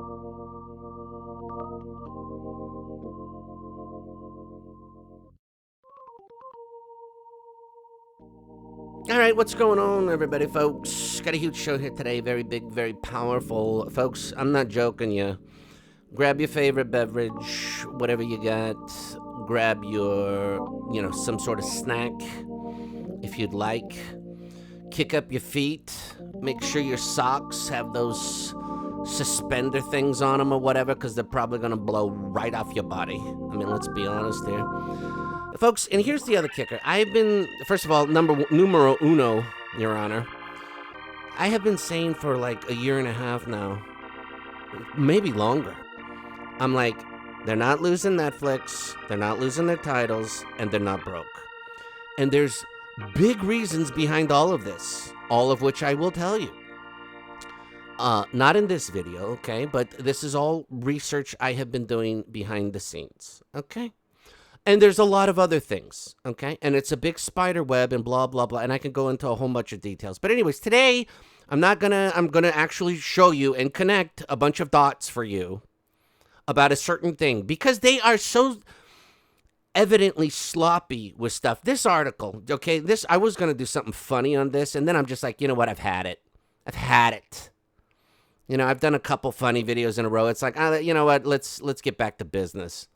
All right, what's going on, everybody, folks? Got a huge show here today. Very big, very powerful. Folks, I'm not joking you. Grab your favorite beverage, whatever you got. Grab your, some sort of snack, if you'd like. Kick up your feet. Make sure your socks have those suspender things on them or whatever, because they're probably going to blow right off your body. I mean, let's be honest here. Folks, and here's the other kicker. I've been, first of all, numero uno, Your Honor. I have been saying for like a year and a half now, maybe longer. I'm like, they're not losing Netflix, they're not losing their titles, and they're not broke. And there's big reasons behind all of this, all of which I will tell you. Not in this video, okay? But this is all research I have been doing behind the scenes, okay? And there's a lot of other things, okay? And it's a big spider web and blah, blah, blah. And I can go into a whole bunch of details. But anyways, today, I'm gonna actually show you and connect a bunch of dots for you about a certain thing. Because they are so evidently sloppy with stuff. This article, okay? I was gonna do something funny on this. And then I'm just like, you know what? I've had it. I've had it. You know, I've done a couple funny videos in a row. It's like, you know what? Let's get back to business.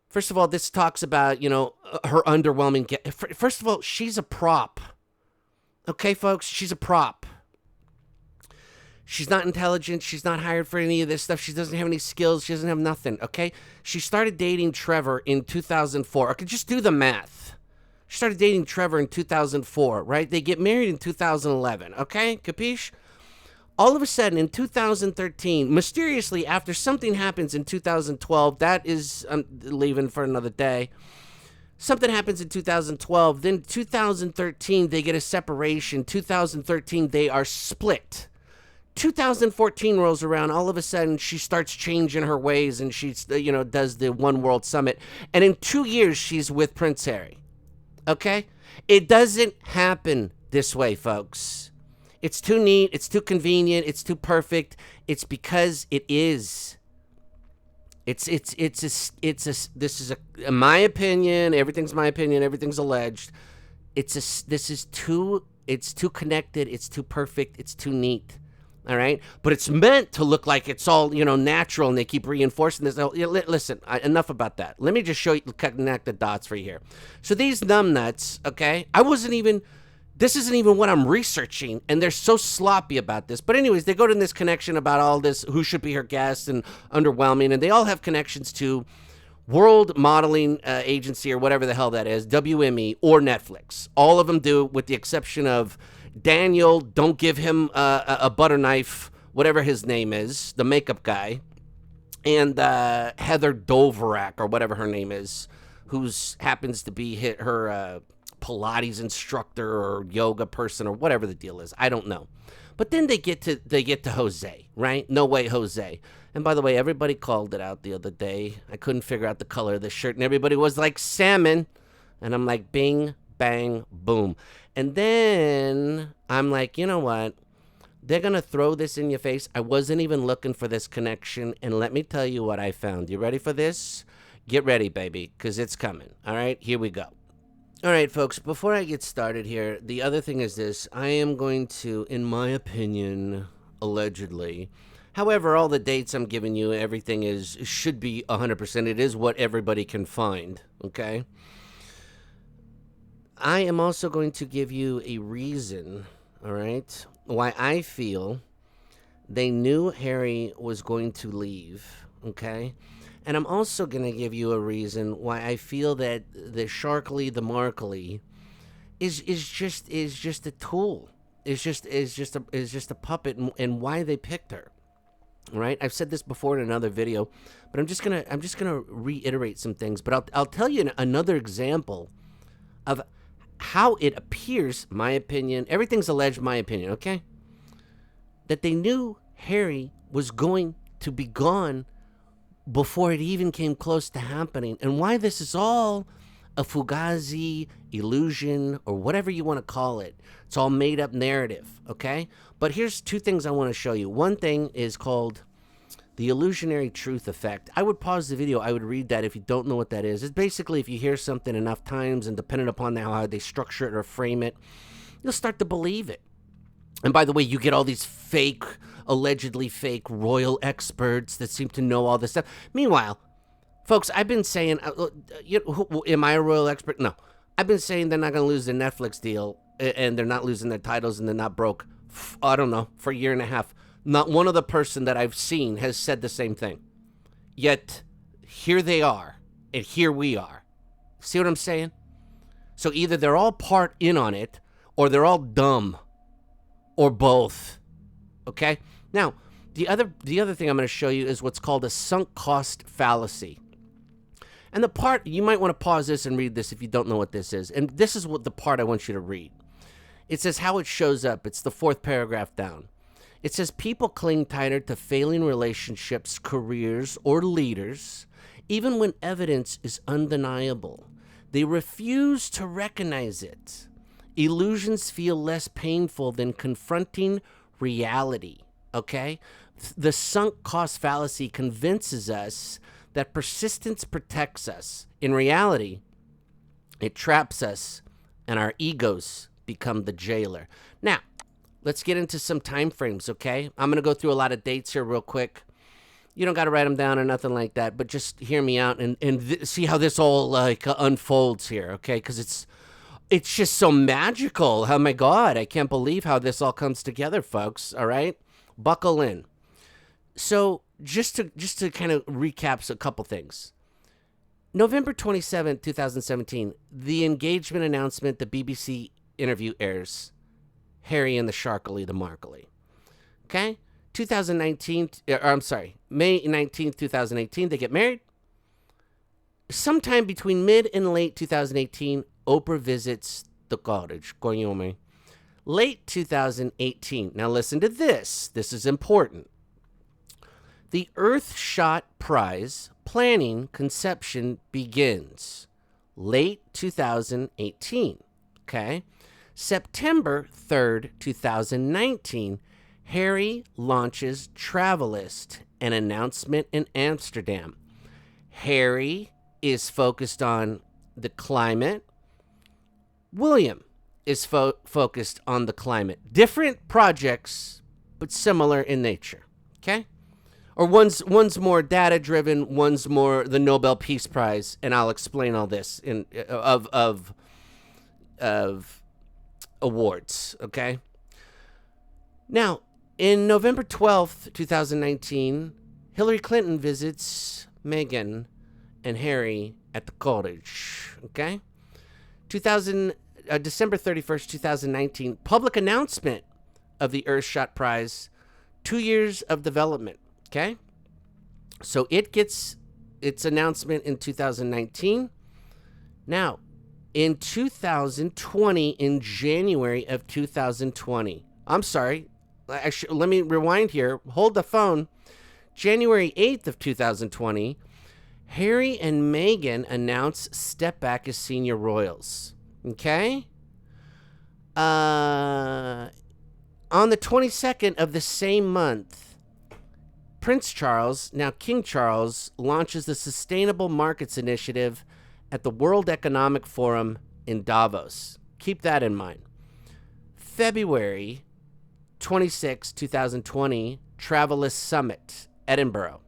First of all, this talks about, her underwhelming... First of all, she's a prop. Okay, folks? She's a prop. She's not intelligent. She's not hired for any of this stuff. She doesn't have any skills. She doesn't have nothing, okay? She started dating Trevor in 2004. Okay, just do the math. She started dating Trevor in 2004, right? They get married in 2011, okay? Capiche? All of a sudden, in 2013, mysteriously, after something happens in 2012, that is, I'm leaving for another day. Something happens in 2012. Then 2013, they get a separation. 2013, they are split. 2014 rolls around. All of a sudden, she starts changing her ways, and she, does the One World Summit. And in 2 years, she's with Prince Harry. Okay? It doesn't happen this way, folks. It's too neat, it's too convenient, it's too perfect. It's because it is. This is in my opinion, everything's my opinion, everything's alleged. It's too connected, it's too perfect, it's too neat. All right? But it's meant to look like it's all, natural, and they keep reinforcing this. Listen, enough about that. Let me just show you, connect the dots for you here. So these numbnuts, okay, this isn't even what I'm researching, and they're so sloppy about this. But anyways, they go to this connection about all this, who should be her guest, and underwhelming, and they all have connections to World Modeling Agency, or whatever the hell that is, WME, or Netflix. All of them do, with the exception of Daniel, don't give him a butter knife, whatever his name is, the makeup guy, and Heather Doverack, or whatever her name is, who happens to be her... Pilates instructor or yoga person or whatever the deal is. I don't know. But then they get to Jose, right? No Way Jose. And by the way, everybody called it out the other day. I couldn't figure out the color of the shirt, and everybody was like, salmon. And I'm like, bing, bang, boom. And then I'm like, you know what? They're going to throw this in your face. I wasn't even looking for this connection. And let me tell you what I found. You ready for this? Get ready, baby, because it's coming. All right, here we go. All right, folks, before I get started here, the other thing is this. I am going to, in my opinion, allegedly, however, all the dates I'm giving you, everything should be 100%. It is what everybody can find, okay? I am also going to give you a reason, all right, why I feel they knew Harry was going to leave, okay? And I'm also going to give you a reason why I feel that the Sharkley, the Markley, is just a tool. Is just a puppet, and why they picked her. All right? I've said this before in another video, but I'm just gonna reiterate some things. But I'll tell you another example of how it appears. My opinion. Everything's alleged. My opinion. Okay. That they knew Harry was going to be gone before it even came close to happening, and why this is all a fugazi illusion, or whatever you want to call it. It's all made up narrative, okay? But here's two things I want to show you. One thing is called The illusionary truth effect. I would pause the video. I would read that if you don't know what that is. It's basically if you hear something enough times and depending upon how they structure it or frame it, you'll start to believe it. And by the way, you get all these fake, allegedly fake royal experts that seem to know all this stuff. Meanwhile, folks, I've been saying, am I a royal expert? No. I've been saying they're not going to lose their Netflix deal and they're not losing their titles and they're not broke, I don't know, for a year and a half. Not one other person that I've seen has said the same thing. Yet, here they are, and here we are. See what I'm saying? So either they're all part in on it, or they're all dumb, or both. Okay? Now, the other thing I'm going to show you is what's called a sunk cost fallacy. And the part, you might want to pause this and read this if you don't know what this is. And this is what the part I want you to read. It says how it shows up. It's the 4th paragraph down. It says people cling tighter to failing relationships, careers, or leaders, even when evidence is undeniable. They refuse to recognize it. Illusions feel less painful than confronting reality, okay? The sunk cost fallacy convinces us that persistence protects us. In reality, it traps us, and our egos become the jailer. Now, let's get into some time frames, okay? I'm going to go through a lot of dates here real quick. You don't got to write them down or nothing like that, but just hear me out and see how this all like unfolds here, okay? Because it's just so magical. Oh, my God. I can't believe how this all comes together, folks, all right? Buckle in. So just to kind of recap a couple things. November 27, 2017, the engagement announcement, the BBC interview airs. Harry and the Sharkily, the Markley. Okay? 2019, May 19th, 2018, they get married. Sometime between mid and late 2018, Oprah visits the cottage. Cognome. Late 2018. Now listen to this. This is important. The Earthshot Prize planning conception begins. Late 2018. Okay? September 3rd, 2019, Harry launches Travelist, an announcement in Amsterdam. Harry is focused on the climate. William is focused on the climate. Different projects, but similar in nature. Okay? Or one's more data-driven, one's more the Nobel Peace Prize, and I'll explain all this of awards, okay? Now, in November 12th, 2019, Hillary Clinton visits Meghan and Harry at the cottage, okay? December 31st, 2019, public announcement of the Earthshot Prize, 2 years of development, okay? So it gets its announcement in 2019. Now, in 2020, in January of 2020. I'm sorry. Actually, let me rewind here. Hold the phone. January 8th of 2020, Harry and Meghan announce step back as senior royals. Okay? On the 22nd of the same month, Prince Charles, now King Charles, launches the Sustainable Markets Initiative at the World Economic Forum in Davos. Keep that in mind. February 26, 2020, Travelist Summit, Edinburgh.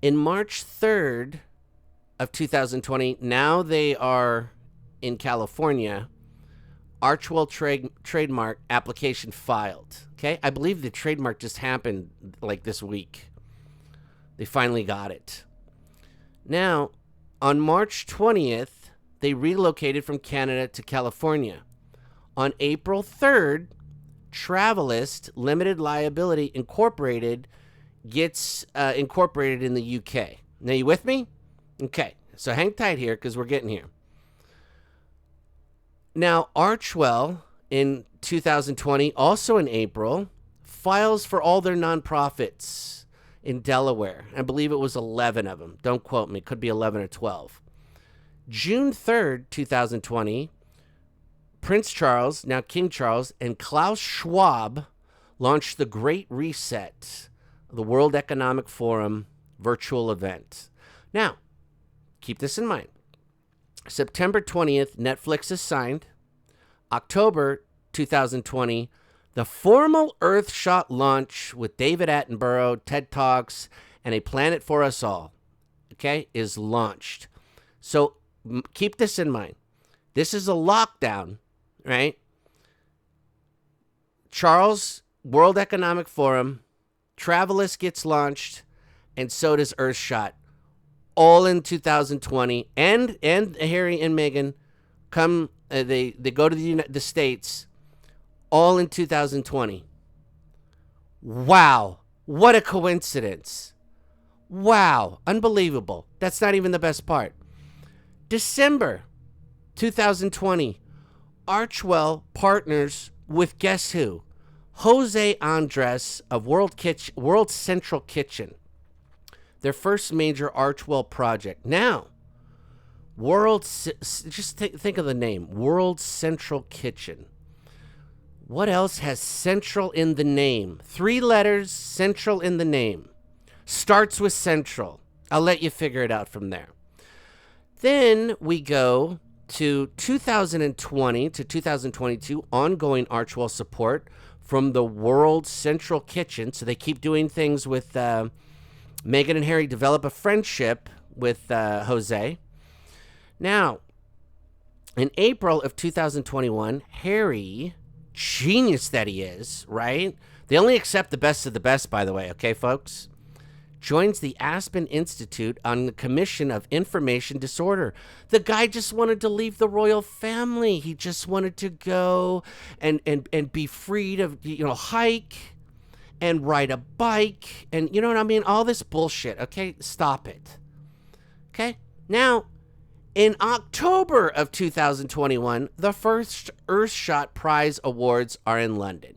In March 3rd of 2020, now they are in California, Archewell trademark application filed. Okay, I believe the trademark just happened like this week. They finally got it. Now, on March 20th, they relocated from Canada to California. On April 3rd, Travelist Limited Liability Incorporated gets incorporated in the UK. Now, you with me? Okay, so hang tight here because we're getting here. Now, Archewell in 2020, also in April, files for all their nonprofits in Delaware. I believe it was 11 of them. Don't quote me. It could be 11 or 12. June 3rd, 2020, Prince Charles, now King Charles, and Klaus Schwab launched the Great Reset, the World Economic Forum virtual event. Now, keep this in mind. September 20th, Netflix is signed. October 2020, the formal Earthshot launch with David Attenborough, TED Talks, and A Planet for Us All, okay, is launched. So keep this in mind. This is a lockdown, right? Charles, World Economic Forum, Travelist gets launched, and so does Earthshot. All in 2020, and Harry and Meghan come. They go to the States, all in 2020. Wow, what a coincidence! Wow, unbelievable. That's not even the best part. December 2020, Archewell partners with guess who? JOSÉ ANDRÉS of World Central Kitchen. Their first major Archewell project. Now, just think of the name, World Central Kitchen. What else has central in the name? 3 letters, central in the name. Starts with central. I'll let you figure it out from there. Then we go to 2020 to 2022, ongoing Archewell support from the World Central Kitchen. So they keep doing things with Meghan and Harry, develop a friendship with JOSÉ. Now, in April of 2021, Harry, genius that he is, right? They only accept the best of the best, by the way, okay, folks? Joins the Aspen Institute on the Commission of Information Disorder. The guy just wanted to leave the royal family. He just wanted to go and be free to, hike and ride a bike and, you know what I mean? All this bullshit, okay? Stop it. Okay? Now, in October of 2021, the first Earthshot Prize Awards are in London.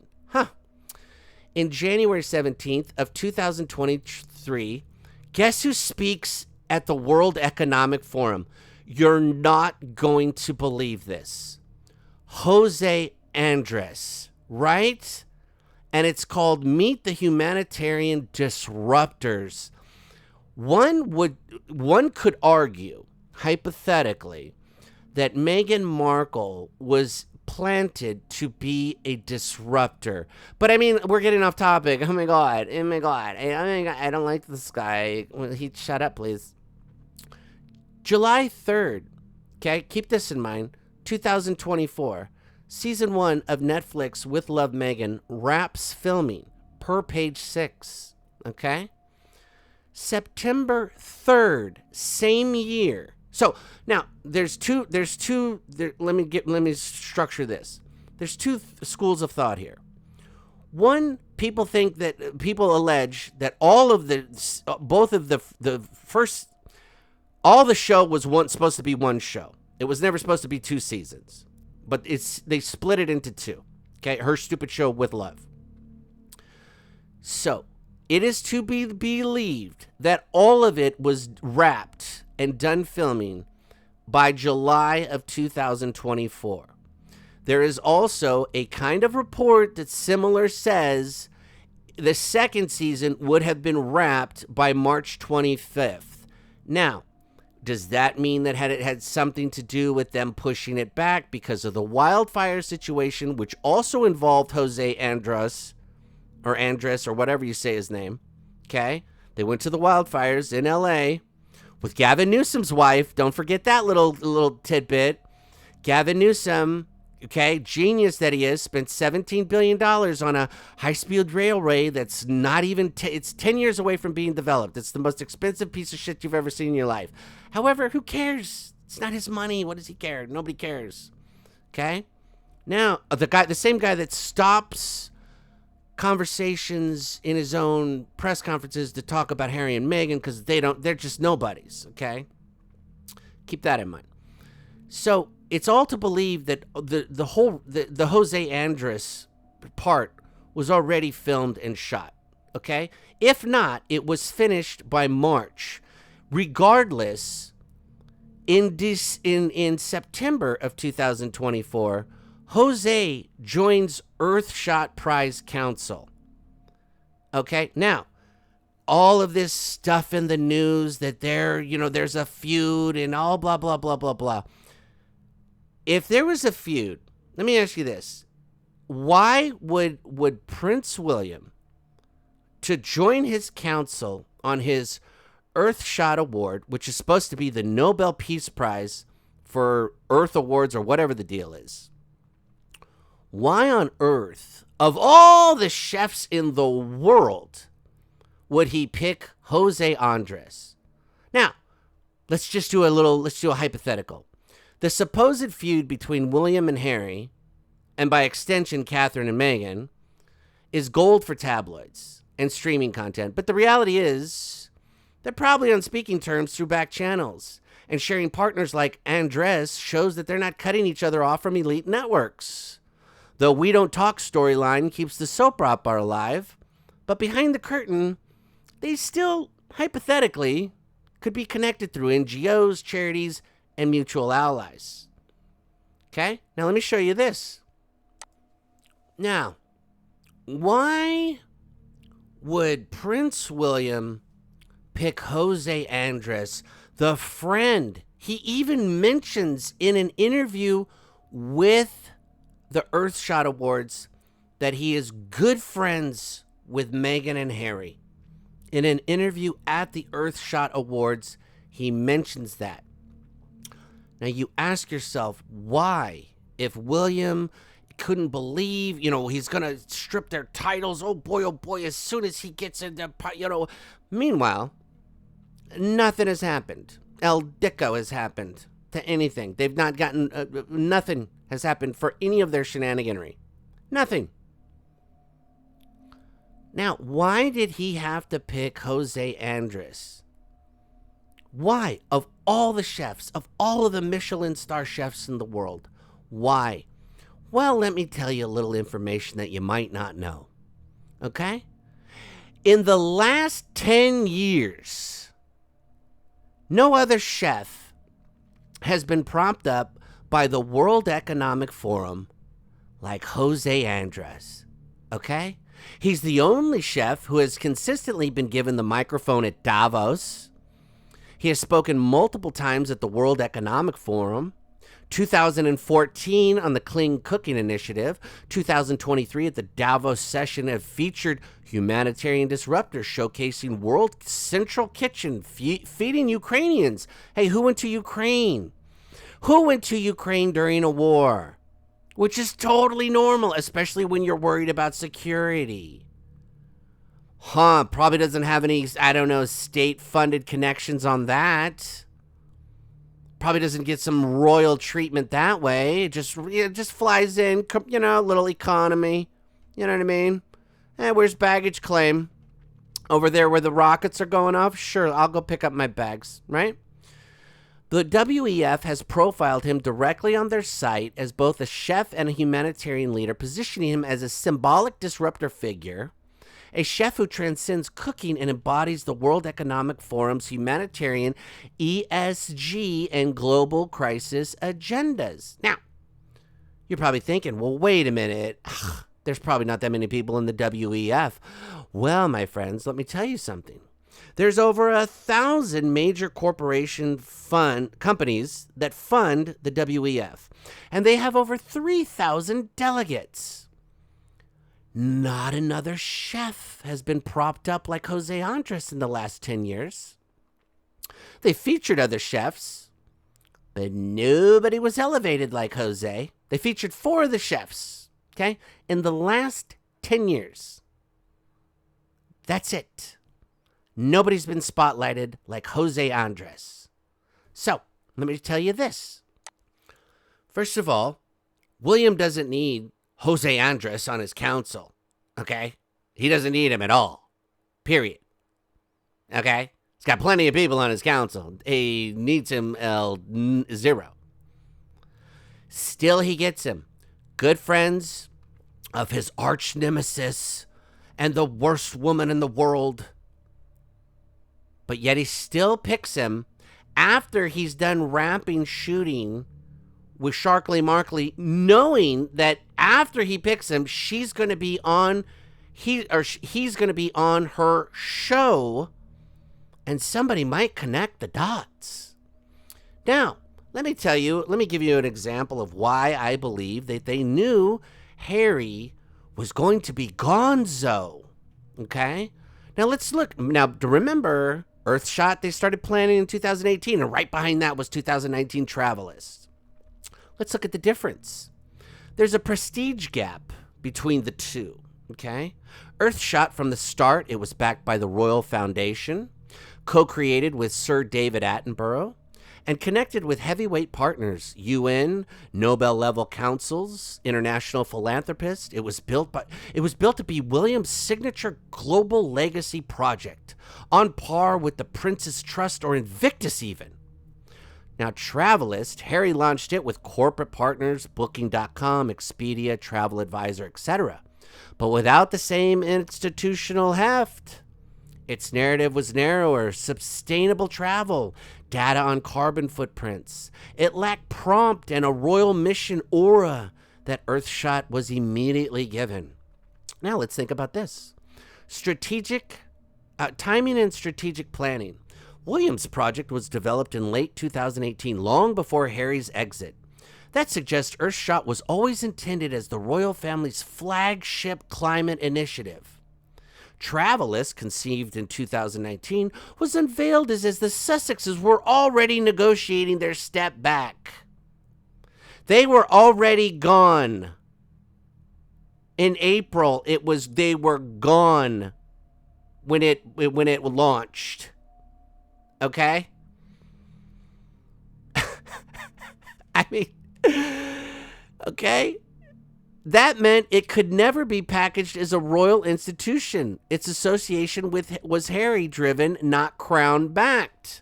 In January 17th of 2023, guess who speaks at the World Economic Forum? You're not going to believe this. JOSÉ ANDRÉS, right? And it's called Meet the Humanitarian Disruptors. One could argue, hypothetically, that Meghan Markle was planted to be a disruptor. But I mean, we're getting off topic. Oh my god. I don't like this guy. Shut up, please. July 3rd. Okay, keep this in mind. 2024. Season 1 of Netflix with Love Meghan wraps filming per page 6. Okay? September 3rd, same year. So now let me structure this. There's 2 schools of thought here. One, people allege that all the show was supposed to be one show. It was never supposed to be 2 seasons, but they split it into 2. Okay, Her Stupid Show with Love. So it is to be believed that all of it was wrapped and done filming by July of 2024. There is also a kind of report that similar says the second season would have been wrapped by March 25th. Now, does that mean that it had something to do with them pushing it back because of the wildfire situation, which also involved JOSÉ Andrés or whatever you say his name? Okay? They went to the wildfires in LA with Gavin Newsom's wife. Don't forget that little tidbit. Gavin Newsom, okay, genius that he is, spent $17 billion on a high-speed railway that's not even, it's 10 years away from being developed. It's the most expensive piece of shit you've ever seen in your life. However, who cares? It's not his money. What does he care? Nobody cares. Okay? Now, the same guy that stops conversations in his own press conferences to talk about Harry and Meghan because they're just nobodies, okay? Keep that in mind. So it's all to believe that the JOSÉ Andrés part was already filmed and shot, okay? If not, it was finished by March. Regardless, in September of 2024, JOSÉ joins Earthshot Prize Council. Okay, now, all of this stuff in the news that there's a feud and all blah, blah, blah, blah, blah. If there was a feud, let me ask you this. Why would Prince William, to join his counsel on his Earthshot Award, which is supposed to be the Nobel Peace Prize for Earth Awards or whatever the deal is, why on earth, of all the chefs in the world, would he pick José Andrés? Now, let's do a hypothetical. The supposed feud between William and Harry, and by extension, Catherine and Meghan, is gold for tabloids and streaming content. But the reality is, they're probably on speaking terms through back channels. And sharing partners like Andrés shows that they're not cutting each other off from elite networks. The We Don't Talk storyline keeps the soap opera alive, but behind the curtain, they still, hypothetically, could be connected through NGOs, charities, and mutual allies. Okay? Now let me show you this. Now, why would Prince William pick José Andrés, the friend he even mentions in an interview with the Earthshot Awards that he is good friends with Meghan and Harry? In an interview at the Earthshot Awards, he mentions that. Now you ask yourself, why? If William couldn't believe, he's going to strip their titles, oh boy, as soon as he gets in the, Meanwhile, nothing has happened. El Dico has happened to anything. They've not gotten, nothing has happened for any of their shenaniganery. Nothing. Now, why did he have to pick José Andrés? Why? Of all the chefs, of all of the Michelin star chefs in the world, why? Well, let me tell you a little information that you might not know. Okay? In the last 10 years, no other chef has been propped up by the World Economic Forum like José Andrés. Okay? He's the only chef who has consistently been given the microphone at Davos. He has spoken multiple times at the World Economic Forum, 2014 on the Clean Cooking Initiative, 2023 at the Davos session have featured humanitarian disruptors showcasing World Central Kitchen, feeding Ukrainians. Hey, who went to Ukraine? Who went to Ukraine during a war? Which is totally normal, especially when you're worried about security. Probably doesn't have any, state-funded connections on that. Probably doesn't get some royal treatment that way. It just flies in, little economy. You know what I mean? Where's baggage claim? Over there where the rockets are going off? Sure, I'll go pick up my bags, right? The WEF has profiled him directly on their site as both a chef and a humanitarian leader, positioning him as a symbolic disruptor figure, a chef who transcends cooking and embodies the World Economic Forum's humanitarian, ESG, and global crisis agendas. Now, you're probably thinking, well, wait a minute. There's probably not that many people in the WEF. Well, my friends, let me tell you something. There's over 1,000 major corporation companies that fund the WEF, and they have over 3,000 delegates. Not another chef has been propped up like José Andrés in the last 10 years. They featured other chefs, but nobody was elevated like José. They featured 4 of the chefs, okay, in the last 10 years. That's it. Nobody's been spotlighted like José Andrés. So, let me tell you this. First of all, William doesn't need José Andrés on his council, okay? He doesn't need him at all, period, okay? He's got plenty of people on his council. He needs him zero. Still, he gets him. Good friends of his arch nemesis and the worst woman in the world. But yet he still picks him after he's done wrapping shooting with Markle, knowing that after he picks him, she's going to be on he's going to be on her show, and somebody might connect the dots. Now, let me give you an example of why I believe that they knew Harry was going to be gonzo. Okay? Now let's look. Now, to remember, Earthshot, they started planning in 2018, and right behind that was 2019 Travelist. Let's look at the difference. There's a prestige gap between the two. Okay? Earthshot, from the start, it was backed by the Royal Foundation, co-created with Sir David Attenborough, and connected with heavyweight partners, UN, Nobel-level councils, international philanthropists. It was built to be William's signature global legacy project, on par with the Prince's Trust or Invictus even. Now, Travelist, Harry launched it with corporate partners, Booking.com, Expedia, Travel Advisor, etc., but without the same institutional heft. Its narrative was narrower: sustainable travel, data on carbon footprints. It lacked prompt and a royal mission aura that Earthshot was immediately given. Now let's think about this. Timing and strategic planning. William's project was developed in late 2018, long before Harry's exit. That suggests Earthshot was always intended as the royal family's flagship climate initiative. Travelist, conceived in 2019, was unveiled as the Sussexes were already negotiating their step back. They were already gone. In April, they were gone when it launched. Okay? I mean, okay? That meant it could never be packaged as a royal institution. Its association was Harry-driven, not crown-backed.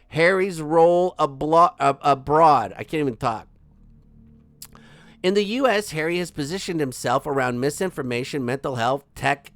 Harry's role abroad. I can't even talk. In the U.S., Harry has positioned himself around misinformation, mental health, tech,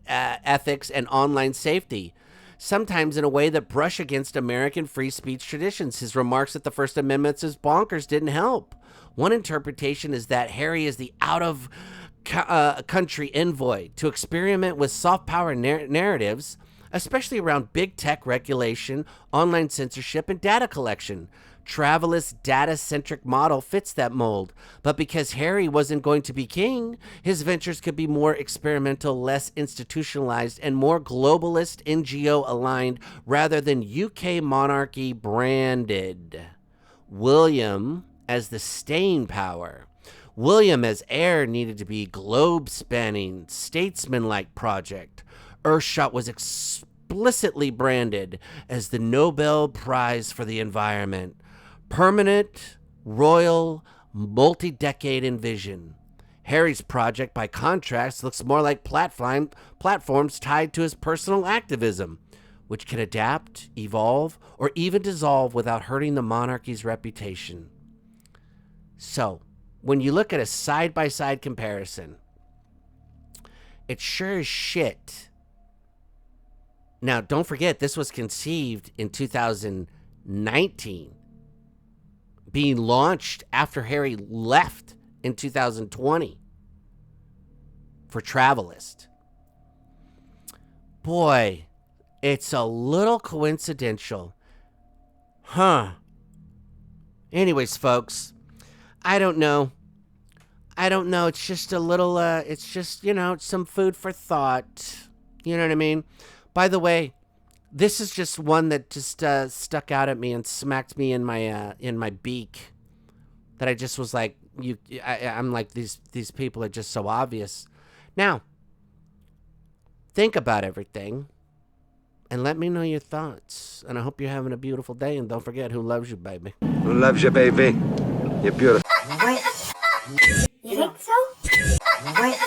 ethics, and online safety, sometimes in a way that brush against American free speech traditions. His remarks that the First Amendment is bonkers didn't help. One interpretation is that Harry is the out-of-country envoy to experiment with soft power narratives, especially around big tech regulation, online censorship, and data collection. Travelist's data-centric model fits that mold, but because Harry wasn't going to be king, his ventures could be more experimental, less institutionalized, and more globalist, NGO-aligned, rather than UK monarchy branded. William as the staying power. William as heir needed to be globe-spanning, statesman-like project. Earthshot was explicitly branded as the Nobel Prize for the Environment. Permanent, royal, multi-decade in vision. Harry's project, by contrast, looks more like platforms tied to his personal activism, which can adapt, evolve, or even dissolve without hurting the monarchy's reputation. So, when you look at a side-by-side comparison, it sure as shit. Now, don't forget, this was conceived in 2019, being launched after Harry left in 2020 for Travelist. Boy, it's a little coincidental. Huh. Anyways, folks, I don't know. It's just a little, it's just, some food for thought. You know what I mean? By the way, this is just one that just stuck out at me and smacked me in my beak. That I just was like, I'm like, these people are just so obvious. Now, think about everything and let me know your thoughts. And I hope you're having a beautiful day. And don't forget, who loves you, baby? Who loves you, baby? You're beautiful. What? You think so? What?